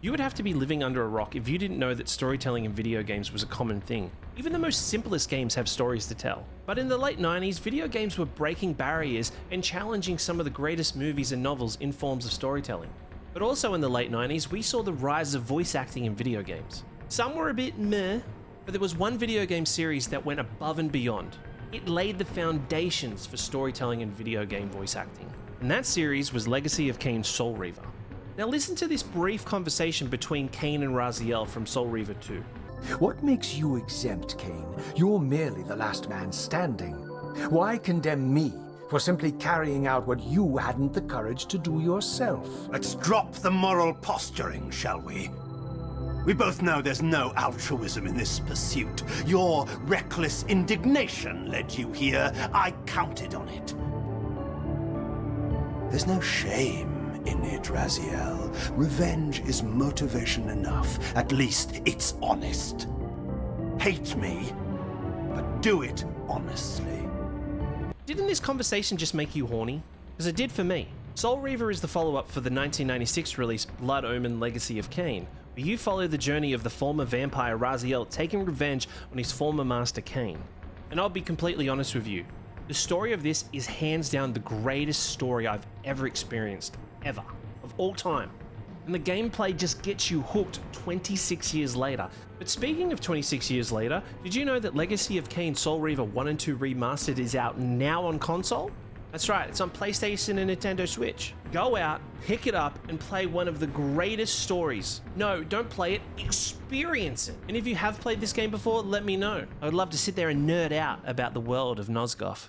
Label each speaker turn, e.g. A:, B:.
A: You would have to be living under a rock if you didn't know that storytelling in video games was a common thing. Even the most simplest games have stories to tell. But in the late 90s, video games were breaking barriers and challenging some of the greatest movies and novels in forms of storytelling. But also in the late 90s, we saw the rise of voice acting in video games. Some were a bit meh, but there was one video game series that went above and beyond. It laid the foundations for storytelling in video game voice acting. And that series was Legacy of Kain Soul Reaver. Now listen to this brief conversation between Kain and Raziel from Soul Reaver 2.
B: What makes you exempt, Kain? You're merely the last man standing. Why condemn me for simply carrying out what you hadn't the courage to do yourself?
C: Let's drop the moral posturing, shall we? We both know there's no altruism in this pursuit. Your reckless indignation led you here. I counted on it. There's no shame in it, Raziel. Revenge is motivation enough. At least it's honest. Hate me, but do it honestly.
A: Didn't this conversation just make you horny? Because it did for me. Soul Reaver is the follow-up for the 1996 release Blood Omen Legacy of Kain, where you follow the journey of the former vampire Raziel taking revenge on his former master Kain. And I'll be completely honest with you, the story of this is hands down the greatest story I've ever experienced, ever, of all time. And the gameplay just gets you hooked 26 years later. But speaking of 26 years later, did you know that Legacy of Kain Soul Reaver 1 and 2 Remastered is out now on console? That's right, it's on PlayStation and Nintendo Switch. Go out, pick it up, and play one of the greatest stories. No, don't play it, experience it. And if you have played this game before, let me know. I would love to sit there and nerd out about the world of Nosgoth.